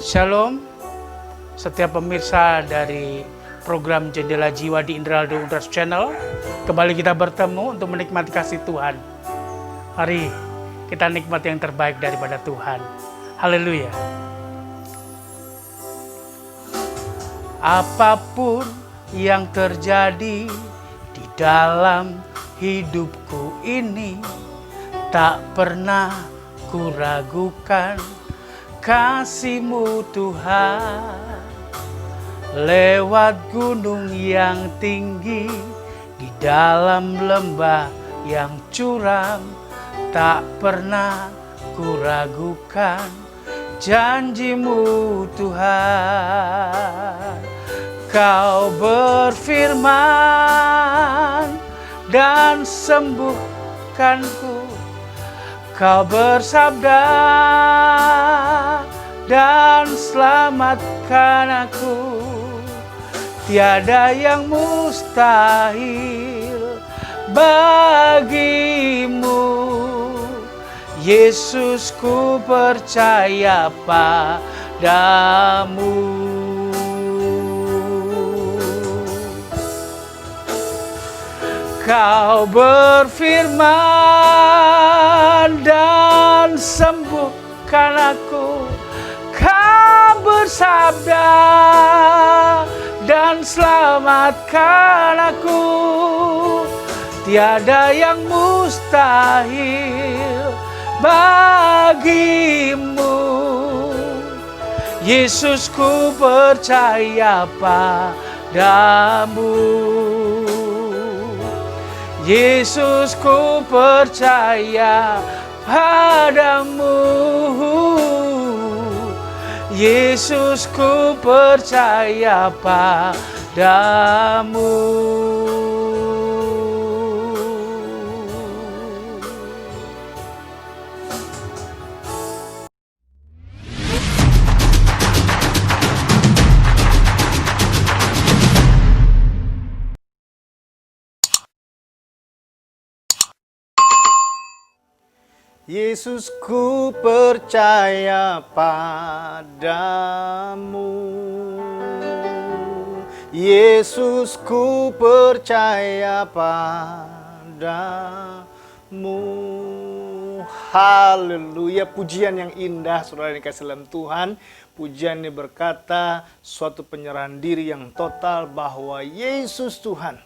Shalom, setiap pemirsa dari program Jendela Jiwa di Indraldo Undras Channel. Kembali kita bertemu untuk menikmati kasih Tuhan. Mari kita nikmati yang terbaik daripada Tuhan. Haleluya. Apapun yang terjadi di dalam hidupku ini, tak pernah kuragukan kasih-Mu Tuhan. Lewat gunung yang tinggi, di dalam lembah yang curam, tak pernah kuragukan janji-Mu Tuhan. Kau berfirman dan sembuhkanku, Kau bersabda dan selamatkan aku. Tiada yang mustahil bagimu. Yesus, ku percaya padamu. Kau berfirman dan sembuhkan aku. Kau bersabda dan selamatkan aku. Tiada yang mustahil bagimu. Yesus, ku percaya padamu. Yesus, ku percaya padamu. Yesus, ku percaya padamu. Yesus, ku percaya padamu. Yesus, ku percaya padamu. Haleluya, pujian yang indah, saudara yang dikasihi dalam Tuhan. Pujian ini berkata suatu penyerahan diri yang total bahwa Yesus Tuhan,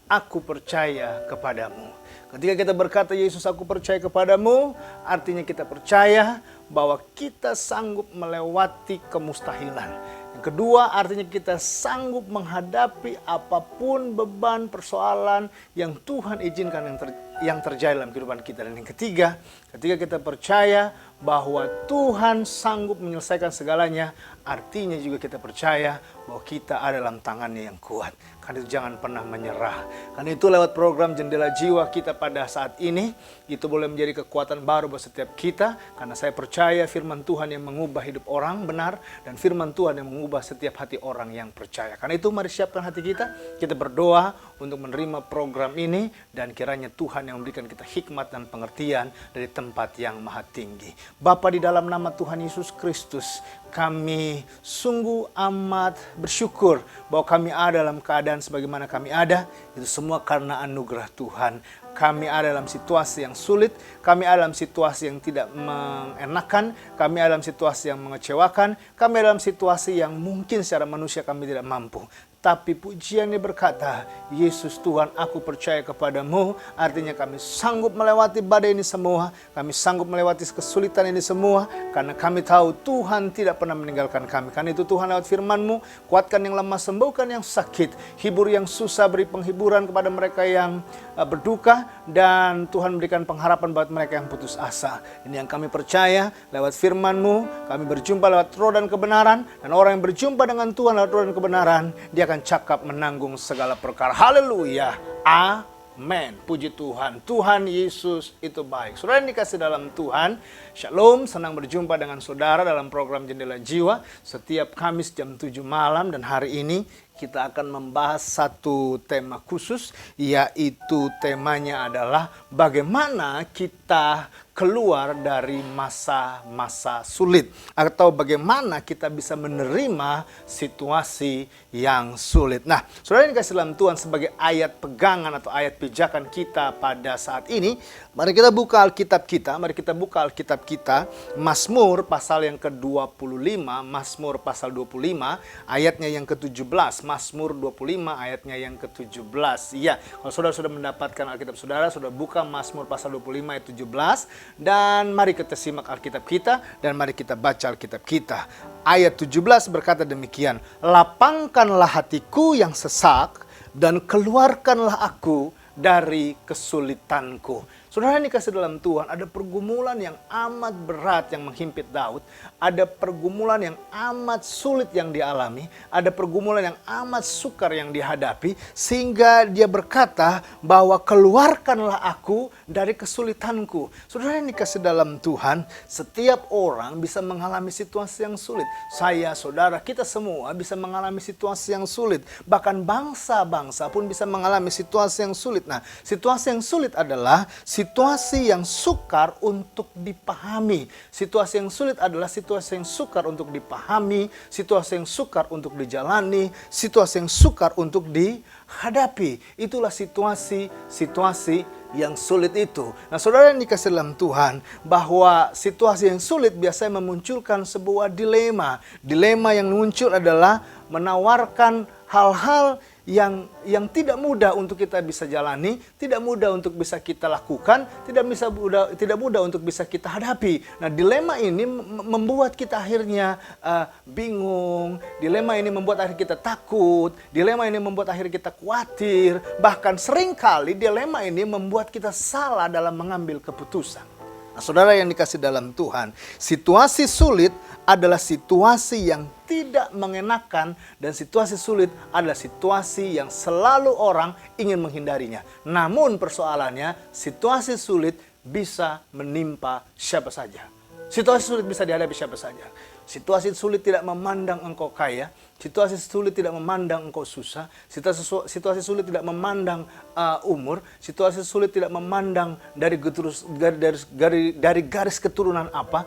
aku percaya kepadamu. Ketika kita berkata Yesus, aku percaya kepadamu, artinya kita percaya bahwa kita sanggup melewati kemustahilan. Yang kedua, artinya kita sanggup menghadapi apapun beban persoalan yang Tuhan izinkan yang terjadi dalam kehidupan kita. Dan yang ketiga, ketika kita percaya bahwa Tuhan sanggup menyelesaikan segalanya, artinya juga kita percaya bahwa kita ada dalam tangannya yang kuat. Karena itu jangan pernah menyerah. Karena itu lewat program Jendela Jiwa kita pada saat ini, itu boleh menjadi kekuatan baru buat setiap kita. Karena saya percaya firman Tuhan yang mengubah hidup orang benar, dan firman Tuhan yang mengubah setiap hati orang yang percaya. Karena itu mari siapkan hati kita berdoa untuk menerima program ini, dan kiranya Tuhan yang memberikan kita hikmat dan pengertian dari tempat yang maha tinggi. Bapa, di dalam nama Tuhan Yesus Kristus, kami sungguh amat bersyukur bahwa kami ada dalam keadaan sebagaimana kami ada. Itu semua karena anugerah Tuhan. Kami ada dalam situasi yang sulit, kami ada dalam situasi yang tidak mengenakan, kami ada dalam situasi yang mengecewakan, kami ada dalam situasi yang mungkin secara manusia kami tidak mampu. Tapi pujian ini berkata, Yesus Tuhan, aku percaya kepadamu. Artinya kami sanggup melewati badai ini semua. Kami sanggup melewati kesulitan ini semua. Karena kami tahu Tuhan tidak pernah meninggalkan kami. Karena itu Tuhan, lewat firman-Mu, kuatkan yang lemah, sembuhkan yang sakit. Hibur yang susah, beri penghiburan kepada mereka yang berduka. Dan Tuhan berikan pengharapan buat mereka yang putus asa. Ini yang kami percaya, lewat firman-Mu, kami berjumpa lewat roh dan kebenaran. Dan orang yang berjumpa dengan Tuhan lewat roh dan kebenaran, dia akan cakap menanggung segala perkara. Haleluya. Amin. Puji Tuhan. Tuhan Yesus itu baik. Saudara yang dikasih dalam Tuhan, Shalom. Senang berjumpa dengan saudara dalam program Jendela Jiwa setiap Kamis jam 7 malam. Dan hari ini kita akan membahas satu tema khusus, yaitu temanya adalah bagaimana kita keluar dari masa-masa sulit, atau bagaimana kita bisa menerima situasi yang sulit. Nah, saudara yang dikasih dalam Tuhan, sebagai ayat pegangan atau ayat pijakan kita pada saat ini, mari kita buka Alkitab kita, Mazmur pasal yang ke-25, Mazmur pasal 25, ayatnya yang ke-17, Mazmur 25 ayatnya yang ke-17. Iya, kalau saudara sudah mendapatkan Alkitab saudara, sudah buka Mazmur pasal 25 ayat 17, dan mari kita simak Alkitab kita, dan mari kita baca Alkitab kita. Ayat 17 berkata demikian, lapangkanlah hatiku yang sesak, dan keluarkanlah aku dari kesulitanku. Saudara yang dikasih dalam Tuhan, ada pergumulan yang amat berat yang menghimpit Daud. Ada pergumulan yang amat sulit yang dialami. Ada pergumulan yang amat sukar yang dihadapi. Sehingga dia berkata bahwa keluarkanlah aku dari kesulitanku. Saudara yang dikasih dalam Tuhan, setiap orang bisa mengalami situasi yang sulit. Saya, saudara, kita semua bisa mengalami situasi yang sulit. Bahkan bangsa-bangsa pun bisa mengalami situasi yang sulit. Nah, situasi yang sulit adalah situasi yang sukar untuk dipahami. Situasi yang sulit adalah situasi yang sukar untuk dipahami, situasi yang sukar untuk dijalani, situasi yang sukar untuk dihadapi. Itulah situasi yang sulit itu. Nah, saudara yang dikasih dalam Tuhan, bahwa situasi yang sulit biasanya memunculkan sebuah dilema. Dilema yang muncul adalah menawarkan hal-hal yang tidak mudah untuk kita bisa jalani, tidak mudah untuk bisa kita lakukan, tidak mudah untuk bisa kita hadapi. Nah, dilema ini membuat kita akhirnya bingung, dilema ini membuat akhirnya kita takut, dilema ini membuat akhirnya kita khawatir, bahkan seringkali dilema ini membuat kita salah dalam mengambil keputusan. Nah, saudara yang dikasih dalam Tuhan, situasi sulit adalah situasi yang tidak mengenakan, dan situasi sulit adalah situasi yang selalu orang ingin menghindarinya. Namun persoalannya, situasi sulit bisa menimpa siapa saja. Situasi sulit bisa dihadapi siapa saja. Situasi sulit tidak memandang engkau kaya, situasi sulit tidak memandang engkau susah, situasi sulit tidak memandang umur, situasi sulit tidak memandang dari garis keturunan apa.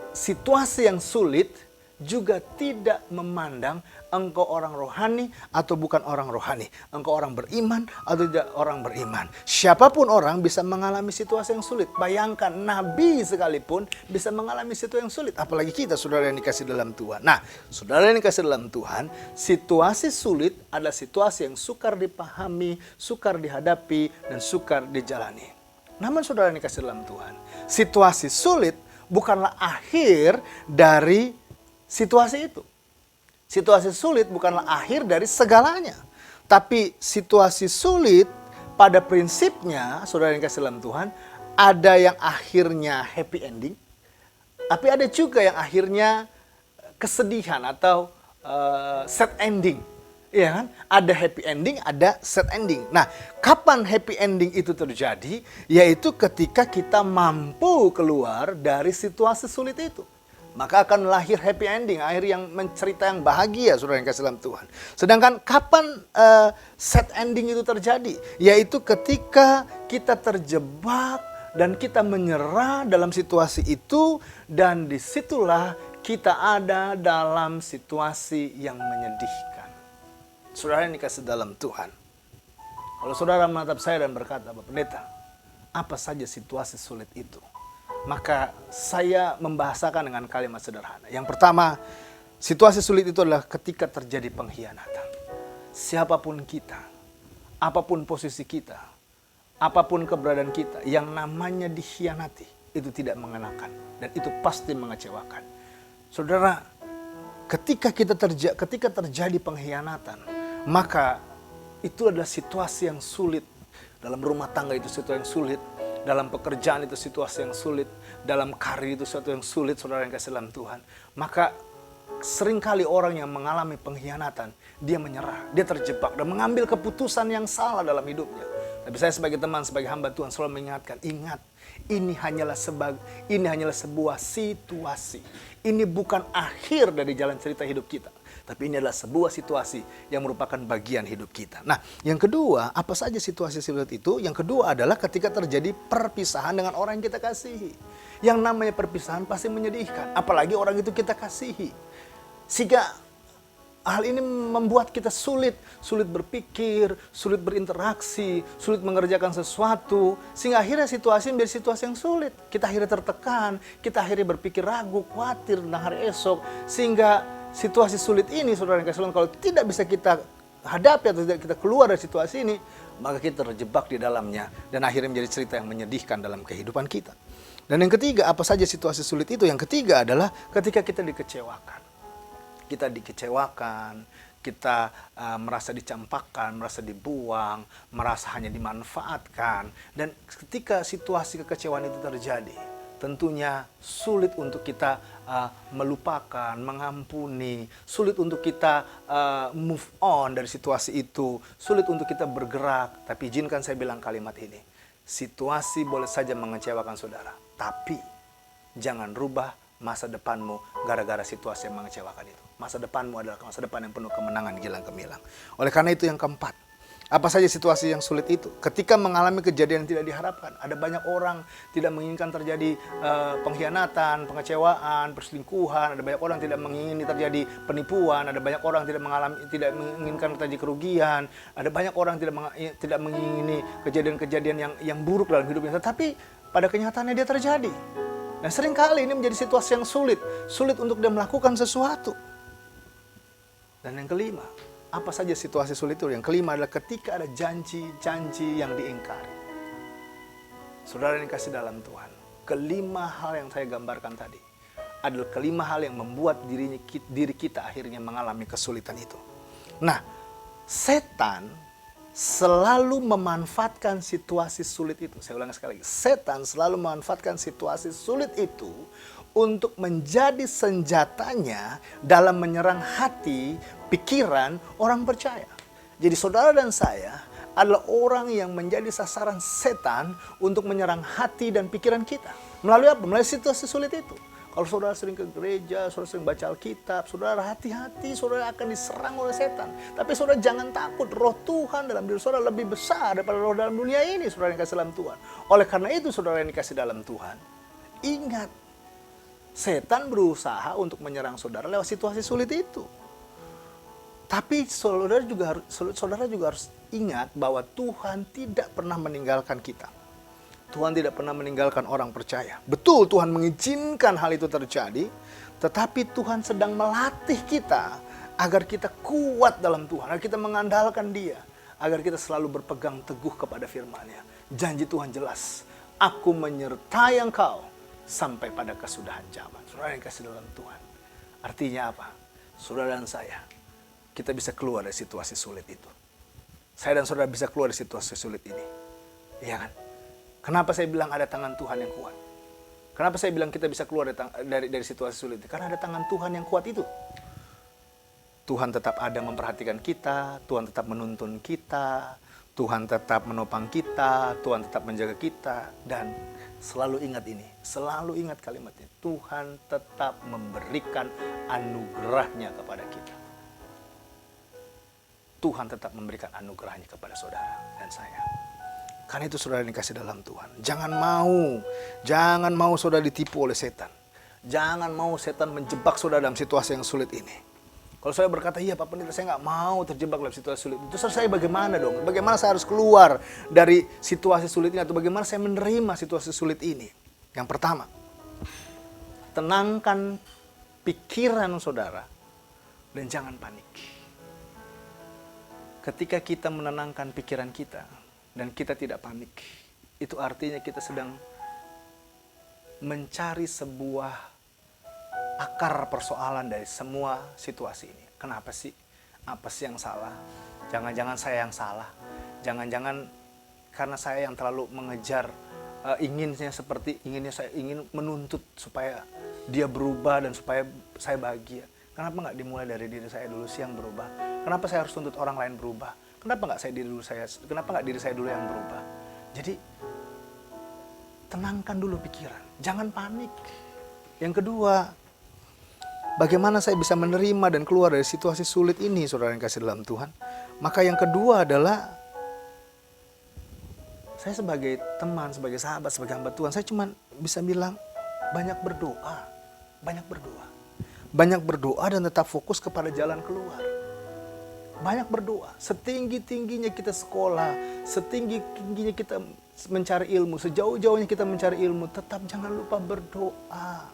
Situasi yang sulit juga tidak memandang engkau orang rohani atau bukan orang rohani, engkau orang beriman atau tidak orang beriman. Siapapun orang bisa mengalami situasi yang sulit. Bayangkan, nabi sekalipun bisa mengalami situasi yang sulit, apalagi kita, saudara yang dikasih dalam Tuhan. Nah, saudara yang dikasih dalam Tuhan, situasi sulit adalah situasi yang sukar dipahami, sukar dihadapi, dan sukar dijalani. Namun saudara yang dikasih dalam Tuhan, situasi sulit bukanlah akhir dari situasi itu. Situasi sulit bukanlah akhir dari segalanya. Tapi situasi sulit pada prinsipnya, saudara yang kasih dalam Tuhan, ada yang akhirnya happy ending, tapi ada juga yang akhirnya kesedihan atau sad ending. Iya kan? Ada happy ending, ada sad ending. Nah, kapan happy ending itu terjadi? Yaitu ketika kita mampu keluar dari situasi sulit itu. Maka akan lahir happy ending, akhir yang mencerita yang bahagia, saudara yang kasih dalam Tuhan. Sedangkan kapan sad ending itu terjadi? Yaitu ketika kita terjebak dan kita menyerah dalam situasi itu, dan disitulah kita ada dalam situasi yang menyedihkan. Saudara yang dikasih dalam Tuhan, kalau saudara menatap saya dan berkata, Bapak Pendeta, apa saja situasi sulit itu? Maka saya membahasakan dengan kalimat sederhana. Yang pertama, situasi sulit itu adalah ketika terjadi pengkhianatan. Siapapun kita, apapun posisi kita, apapun keberadaan kita, yang namanya dikhianati, itu tidak mengenakan. Dan itu pasti mengecewakan. Saudara, ketika terjadi pengkhianatan, maka itu adalah situasi yang sulit. Dalam rumah tangga itu situasi yang sulit. Dalam pekerjaan itu situasi yang sulit. Dalam karir itu situasi yang sulit, saudara yang kasih dalam Tuhan. Maka seringkali orang yang mengalami pengkhianatan, dia menyerah, dia terjebak dan mengambil keputusan yang salah dalam hidupnya. Tapi saya sebagai teman, sebagai hamba Tuhan selalu mengingatkan, ingat, ini hanyalah sebuah situasi. Ini bukan akhir dari jalan cerita hidup kita. Tapi ini adalah sebuah situasi yang merupakan bagian hidup kita. Nah, yang kedua, apa saja situasi sulit itu? Yang kedua adalah ketika terjadi perpisahan dengan orang yang kita kasihi. Yang namanya perpisahan pasti menyedihkan. Apalagi orang itu kita kasihi. Sehingga hal ini membuat kita sulit berpikir, sulit berinteraksi, sulit mengerjakan sesuatu. Sehingga akhirnya situasi menjadi situasi yang sulit. Kita akhirnya tertekan, kita akhirnya berpikir ragu, khawatir tentang hari esok. Sehingga situasi sulit ini, saudara yang kasih Tuhan, kalau tidak bisa kita hadapi atau tidak kita keluar dari situasi ini, maka kita terjebak di dalamnya dan akhirnya menjadi cerita yang menyedihkan dalam kehidupan kita. Dan yang ketiga, apa saja situasi sulit itu? Yang ketiga adalah ketika kita dikecewakan. Kita dikecewakan, kita merasa dicampakkan, merasa dibuang, merasa hanya dimanfaatkan. Dan ketika situasi kekecewaan itu terjadi, tentunya sulit untuk kita melupakan, mengampuni, sulit untuk kita move on dari situasi itu, sulit untuk kita bergerak. Tapi izinkan saya bilang kalimat ini, situasi boleh saja mengecewakan saudara, tapi jangan rubah masa depanmu gara-gara situasi yang mengecewakan itu. Masa depanmu adalah masa depan yang penuh kemenangan gilang gemilang. Oleh karena itu yang keempat, apa saja situasi yang sulit itu? Ketika mengalami kejadian yang tidak diharapkan. Ada banyak orang tidak menginginkan terjadi pengkhianatan, pengecewaan, perselingkuhan. Ada banyak orang tidak mengingini terjadi penipuan. Ada banyak orang tidak menginginkan terjadi kerugian. Ada banyak orang tidak mengingini kejadian-kejadian yang buruk dalam hidupnya. Tetapi pada kenyataannya dia terjadi. Dan seringkali ini menjadi situasi yang sulit. Sulit untuk dia melakukan sesuatu. Dan yang kelima, apa saja situasi sulit itu? Yang kelima adalah ketika ada janji-janji yang diingkari. Saudara yang dikasih dalam Tuhan, kelima hal yang saya gambarkan tadi adalah kelima hal yang membuat diri kita akhirnya mengalami kesulitan itu. Nah, setan selalu memanfaatkan situasi sulit itu. Saya ulangi sekali lagi. Setan selalu memanfaatkan situasi sulit itu untuk menjadi senjatanya dalam menyerang hati, pikiran orang percaya. Jadi saudara dan saya adalah orang yang menjadi sasaran setan untuk menyerang hati dan pikiran kita. Melalui apa? Melalui situasi sulit itu. Kalau saudara sering ke gereja, saudara sering baca Alkitab, saudara hati-hati, saudara akan diserang oleh setan. Tapi saudara jangan takut, roh Tuhan dalam diri saudara lebih besar daripada roh dalam dunia ini, saudara yang dikasih dalam Tuhan. Oleh karena itu, saudara yang dikasih dalam Tuhan, ingat, setan berusaha untuk menyerang saudara lewat situasi sulit itu. Tapi saudara juga harus ingat bahwa Tuhan tidak pernah meninggalkan kita. Tuhan tidak pernah meninggalkan orang percaya. Betul, Tuhan mengizinkan hal itu terjadi, tetapi Tuhan sedang melatih kita agar kita kuat dalam Tuhan, agar kita mengandalkan Dia, agar kita selalu berpegang teguh kepada firman-Nya. Janji Tuhan jelas, aku menyertai engkau sampai pada kesudahan zaman. Saudara yang kasih dalam Tuhan. Artinya apa? Saudara dan saya, kita bisa keluar dari situasi sulit itu. Saya dan saudara bisa keluar dari situasi sulit ini. Iya kan? Kenapa saya bilang ada tangan Tuhan yang kuat? Kenapa saya bilang kita bisa keluar dari situasi sulit? Karena ada tangan Tuhan yang kuat itu. Tuhan tetap ada memperhatikan kita, Tuhan tetap menuntun kita, Tuhan tetap menopang kita, Tuhan tetap menjaga kita. Dan selalu ingat ini, selalu ingat kalimatnya. Tuhan tetap memberikan anugerahnya kepada kita. Tuhan tetap memberikan anugerahnya kepada saudara dan saya. Karena itu saudara dikasih dalam Tuhan. Jangan mau saudara ditipu oleh setan. Jangan mau setan menjebak saudara dalam situasi yang sulit ini. Kalau saya berkata, iya Pak Pendeta, saya nggak mau terjebak dalam situasi sulit. Terus saya bagaimana dong? Bagaimana saya harus keluar dari situasi sulit ini? Atau bagaimana saya menerima situasi sulit ini? Yang pertama, tenangkan pikiran saudara dan jangan panik. Ketika kita menenangkan pikiran kita dan kita tidak panik, itu artinya kita sedang mencari sebuah akar persoalan dari semua situasi ini. Kenapa sih? Apa sih yang salah? Jangan-jangan saya yang salah. Jangan-jangan karena saya yang terlalu mengejar inginnya saya ingin menuntut supaya dia berubah dan supaya saya bahagia. Kenapa nggak dimulai dari diri saya dulu sih yang berubah? Kenapa saya harus tuntut orang lain berubah? Kenapa nggak diri saya dulu yang berubah? Jadi tenangkan dulu pikiran, jangan panik. Yang kedua, bagaimana saya bisa menerima dan keluar dari situasi sulit ini, saudara yang kasih dalam Tuhan. Maka yang kedua adalah, saya sebagai teman, sebagai sahabat, sebagai hamba Tuhan, saya cuma bisa bilang, banyak berdoa. Banyak berdoa. Banyak berdoa dan tetap fokus kepada jalan keluar. Banyak berdoa. Setinggi-tingginya kita sekolah, setinggi-tingginya kita mencari ilmu, sejauh-jauhnya kita mencari ilmu, tetap jangan lupa berdoa.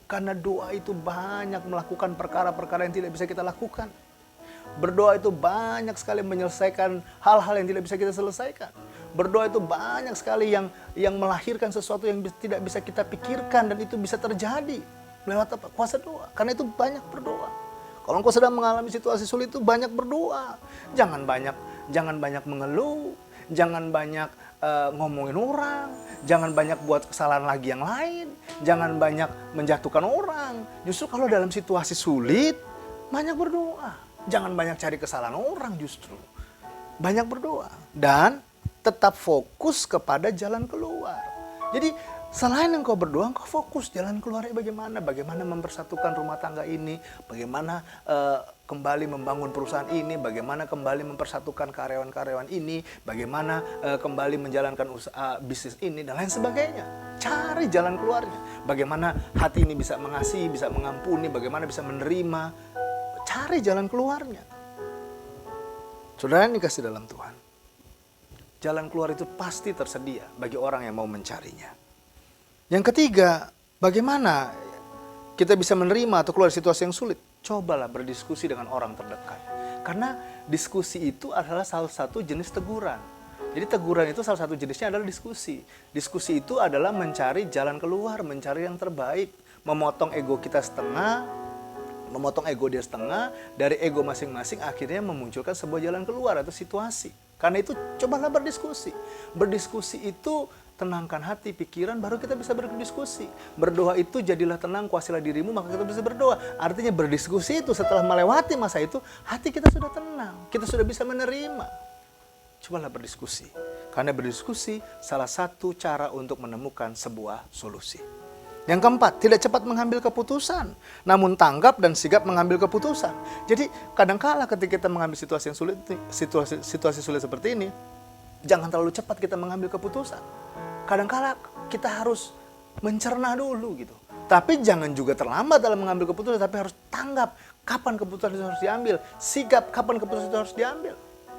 Karena doa itu banyak melakukan perkara-perkara yang tidak bisa kita lakukan. Berdoa itu banyak sekali menyelesaikan hal-hal yang tidak bisa kita selesaikan. Berdoa itu banyak sekali yang melahirkan sesuatu yang tidak bisa kita pikirkan, dan itu bisa terjadi lewat apa? Kuasa doa. Karena itu banyak berdoa. Kalau engkau sedang mengalami situasi sulit itu banyak berdoa. Jangan banyak mengeluh, jangan banyak ngomongin orang, jangan banyak buat kesalahan lagi yang lain, jangan banyak menjatuhkan orang. Justru kalau dalam situasi sulit, banyak berdoa. Jangan banyak cari kesalahan orang, justru banyak berdoa dan tetap fokus kepada jalan keluar. Jadi selain engkau berdoa, engkau fokus jalan keluarnya bagaimana. Bagaimana mempersatukan rumah tangga ini, bagaimana kembali membangun perusahaan ini, bagaimana kembali mempersatukan karyawan-karyawan ini, bagaimana kembali menjalankan usaha bisnis ini, dan lain sebagainya. Cari jalan keluarnya. Bagaimana hati ini bisa mengasihi, bisa mengampuni, bagaimana bisa menerima. Cari jalan keluarnya. Saudara yang dikasih dalam Tuhan, jalan keluar itu pasti tersedia bagi orang yang mau mencarinya. Yang ketiga, bagaimana kita bisa menerima atau keluar dari situasi yang sulit? Cobalah berdiskusi dengan orang terdekat. Karena diskusi itu adalah salah satu jenis teguran. Jadi teguran itu salah satu jenisnya adalah diskusi. Diskusi itu adalah mencari jalan keluar, mencari yang terbaik. Memotong ego kita setengah, memotong ego dia setengah, dari ego masing-masing akhirnya memunculkan sebuah jalan keluar atau situasi. Karena itu cobalah berdiskusi. Berdiskusi itu tenangkan hati, pikiran, baru kita bisa berdiskusi. Berdoa itu jadilah tenang, kuasilah dirimu, maka kita bisa berdoa. Artinya berdiskusi itu setelah melewati masa itu, hati kita sudah tenang, kita sudah bisa menerima. Cobalah berdiskusi. Karena berdiskusi salah satu cara untuk menemukan sebuah solusi. Yang keempat, tidak cepat mengambil keputusan, namun tanggap dan sigap mengambil keputusan. Jadi kadangkala ketika kita mengambil situasi yang sulit, situasi sulit seperti ini, jangan terlalu cepat kita mengambil keputusan. Kadangkala kita harus mencerna dulu gitu. Tapi jangan juga terlambat dalam mengambil keputusan, tapi harus tanggap kapan keputusan itu harus diambil, sigap kapan keputusan itu harus diambil.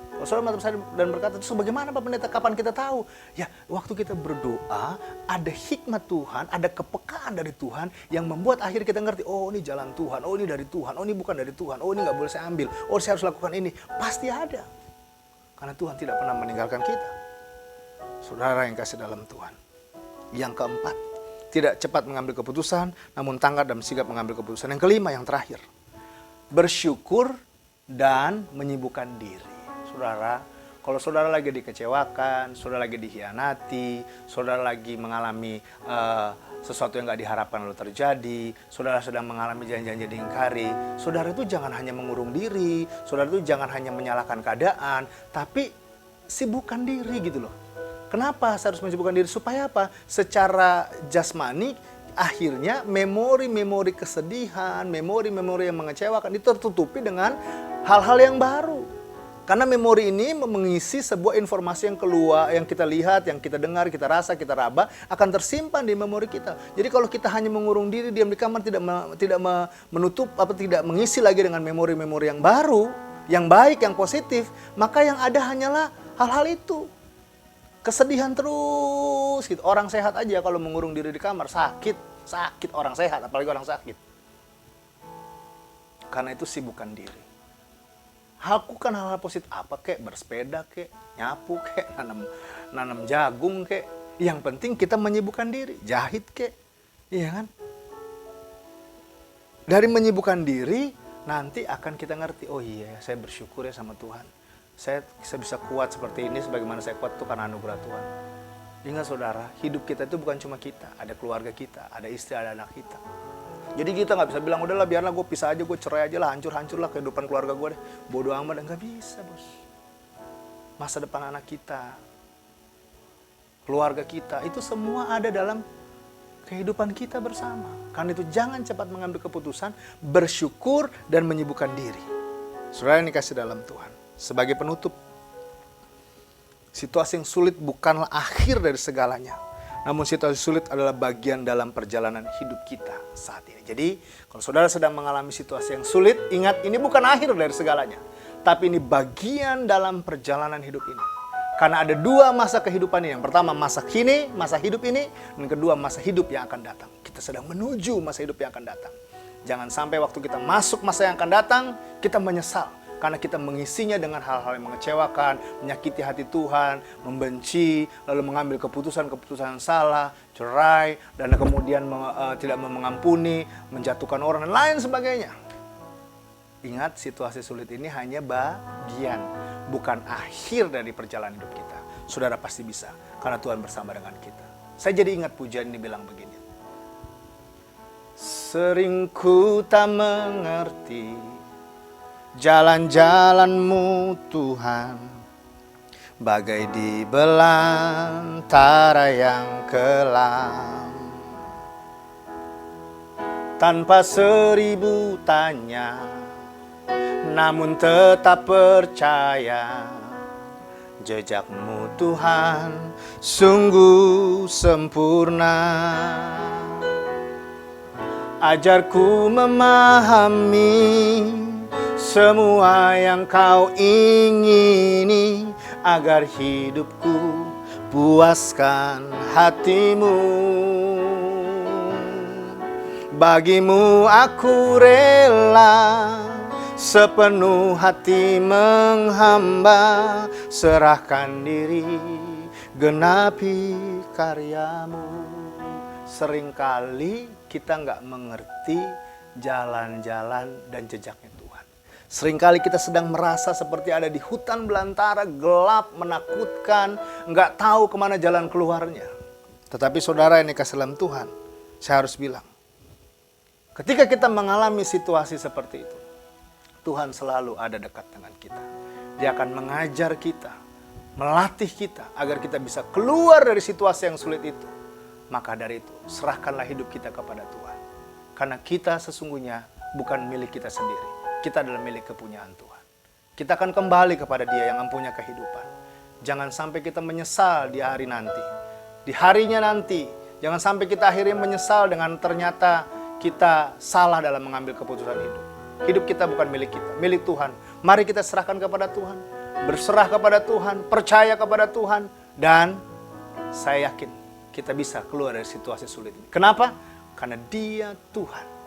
Kalau saudara mantap saya dan berkata, terus bagaimana Pak Pendeta, kapan kita tahu? Ya, waktu kita berdoa, ada hikmat Tuhan, ada kepekaan dari Tuhan yang membuat akhirnya kita ngerti, oh ini jalan Tuhan, oh ini dari Tuhan, oh ini bukan dari Tuhan, oh ini nggak boleh saya ambil, oh saya harus lakukan ini. Pasti ada. Karena Tuhan tidak pernah meninggalkan kita. Saudara yang kasih dalam Tuhan. Yang keempat, tidak cepat mengambil keputusan, namun tanggap dan sigap mengambil keputusan. Yang kelima, yang terakhir, bersyukur dan menyibukkan diri. Saudara, kalau saudara lagi dikecewakan, saudara lagi dikhianati, saudara lagi mengalami sesuatu yang gak diharapkan lalu terjadi, saudara sedang mengalami janji-janji diingkari, saudara itu jangan hanya mengurung diri, saudara itu jangan hanya menyalahkan keadaan, tapi sibukkan diri gitu loh. Kenapa saya harus menyibukkan diri? Supaya apa? Secara jasmani, akhirnya memori-memori kesedihan, memori-memori yang mengecewakan itu tertutupi dengan hal-hal yang baru. Karena memori ini mengisi sebuah informasi yang keluar, yang kita lihat, yang kita dengar, kita rasa, kita raba, akan tersimpan di memori kita. Jadi kalau kita hanya mengurung diri, diam di kamar, tidak menutup, tidak mengisi lagi dengan memori-memori yang baru, yang baik, yang positif, maka yang ada hanyalah hal-hal itu. Kesedihan terus gitu. Orang sehat aja kalau mengurung diri di kamar, sakit orang sehat, apalagi orang sakit. Karena itu sibukkan diri. Lakukan hal-hal positif, apa kek, bersepeda kek, nyapu kek, nanam jagung kek. Yang penting kita menyibukkan diri, jahit kek, iya kan? Dari menyibukkan diri, nanti akan kita ngerti, oh iya saya bersyukur ya sama Tuhan. Saya bisa kuat seperti ini, sebagaimana saya kuat itu karena anugerah Tuhan. Ingat saudara, hidup kita itu bukan cuma kita, ada keluarga kita, ada istri, ada anak kita. Jadi kita nggak bisa bilang, udahlah biarlah gue pisah aja, gue cerai aja lah, hancur-hancur lah kehidupan keluarga gue deh. Bodoh amat, nggak bisa bos. Masa depan anak kita, keluarga kita, itu semua ada dalam kehidupan kita bersama. Karena itu jangan cepat mengambil keputusan, bersyukur dan menyibukkan diri. Saudara yang dikasih dalam Tuhan, sebagai penutup, situasi yang sulit bukanlah akhir dari segalanya. Namun situasi sulit adalah bagian dalam perjalanan hidup kita saat ini. Jadi kalau saudara sedang mengalami situasi yang sulit, ingat ini bukan akhir dari segalanya. Tapi ini bagian dalam perjalanan hidup ini. Karena ada dua masa kehidupan ini. Yang pertama masa kini, masa hidup ini. Dan kedua masa hidup yang akan datang. Kita sedang menuju masa hidup yang akan datang. Jangan sampai waktu kita masuk masa yang akan datang, kita menyesal. Karena kita mengisinya dengan hal-hal yang mengecewakan, menyakiti hati Tuhan, membenci, lalu mengambil keputusan-keputusan yang salah, cerai, dan kemudian tidak mengampuni, menjatuhkan orang, dan lain sebagainya. Ingat, situasi sulit ini hanya bagian, bukan akhir dari perjalanan hidup kita. Saudara pasti bisa, karena Tuhan bersama dengan kita. Saya jadi ingat pujian ini bilang begini. Sering ku tak mengerti jalan-jalan-Mu Tuhan, bagai di belantara yang kelam. Tanpa 1000 tanya, namun tetap percaya, jejak-Mu Tuhan sungguh sempurna. Ajarku memahami semua yang Kau ingini, agar hidupku puaskan hati-Mu. Bagimu aku rela, sepenuh hati menghamba, serahkan diri, genapi karya-Mu. Seringkali kita nggak mengerti jalan-jalan dan jejaknya Tuhan. Seringkali kita sedang merasa seperti ada di hutan belantara, gelap, menakutkan, nggak tahu kemana jalan keluarnya. Tetapi saudara yang dikasih dalam Tuhan, saya harus bilang, ketika kita mengalami situasi seperti itu, Tuhan selalu ada dekat dengan kita. Dia akan mengajar kita, melatih kita agar kita bisa keluar dari situasi yang sulit itu. Maka dari itu, serahkanlah hidup kita kepada Tuhan. Karena kita sesungguhnya bukan milik kita sendiri. Kita adalah milik kepunyaan Tuhan. Kita akan kembali kepada Dia yang mempunyai kehidupan. Jangan sampai kita menyesal di hari nanti. Di harinya nanti, jangan sampai kita akhirnya menyesal dengan ternyata kita salah dalam mengambil keputusan hidup. Hidup kita bukan milik kita, milik Tuhan. Mari kita serahkan kepada Tuhan, berserah kepada Tuhan, percaya kepada Tuhan, dan saya yakin kita bisa keluar dari situasi sulit ini. Kenapa? Karena Dia Tuhan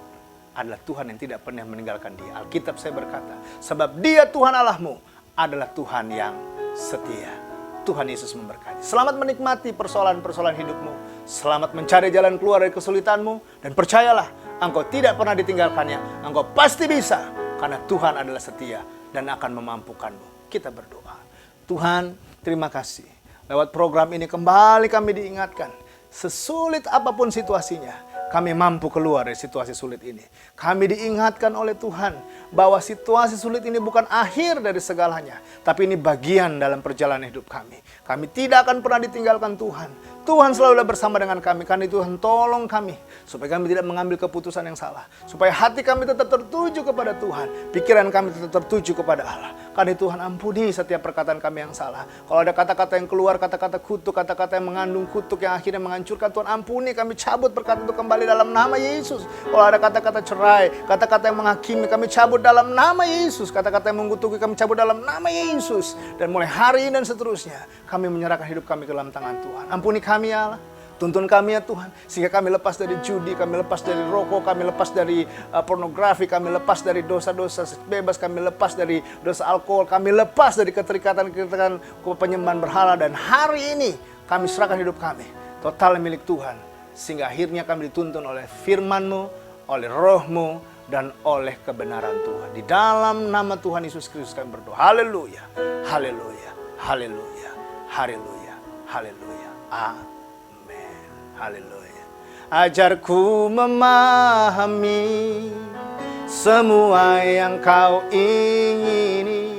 adalah Tuhan yang tidak pernah meninggalkan dia. Alkitab saya berkata, sebab Dia Tuhan Allahmu adalah Tuhan yang setia. Tuhan Yesus memberkati. Selamat menikmati persoalan-persoalan hidupmu. Selamat mencari jalan keluar dari kesulitanmu. Dan percayalah, engkau tidak pernah ditinggalkannya. Engkau pasti bisa, karena Tuhan adalah setia dan akan memampukanmu. Kita berdoa. Tuhan, terima kasih. Lewat program ini kembali kami diingatkan, sesulit apapun situasinya, kami mampu keluar dari situasi sulit ini. Kami diingatkan oleh Tuhan bahwa situasi sulit ini bukan akhir dari segalanya, tapi ini bagian dalam perjalanan hidup kami. Kami tidak akan pernah ditinggalkan Tuhan. Tuhan selalu bersama dengan kami. Karena Tuhan tolong kami supaya kami tidak mengambil keputusan yang salah, supaya hati kami tetap tertuju kepada Tuhan, pikiran kami tetap tertuju kepada Allah. Karena Tuhan ampuni setiap perkataan kami yang salah. Kalau ada kata-kata yang keluar, kata-kata kutuk, kata-kata yang mengandung kutuk yang akhirnya menghancurkan, Tuhan ampuni, kami cabut perkataan itu kembali dalam nama Yesus. Kalau ada kata-kata cerai, kata-kata yang menghakimi, kami cabut dalam nama Yesus. Kata-kata yang mengutuki, kami cabut dalam nama Yesus. Dan mulai hari ini dan seterusnya, kami menyerahkan hidup kami ke dalam tangan Tuhan. Ampuni kami ya Allah. Tuntun kami ya Tuhan, sehingga kami lepas dari judi, kami lepas dari rokok, kami lepas dari pornografi, kami lepas dari dosa-dosa bebas, kami lepas dari dosa alkohol, kami lepas dari keterikatan-keterikatan penyembahan berhala. Dan hari ini kami serahkan hidup kami total milik Tuhan, sehingga akhirnya kami dituntun oleh firman-Mu, oleh Roh-Mu, dan oleh kebenaran Tuhan. Di dalam nama Tuhan Yesus Kristus kami berdoa. Haleluya, haleluya, haleluya, haleluya, haleluya. Amin. Haleluya. Ajarku memahami semua yang Kau ingini,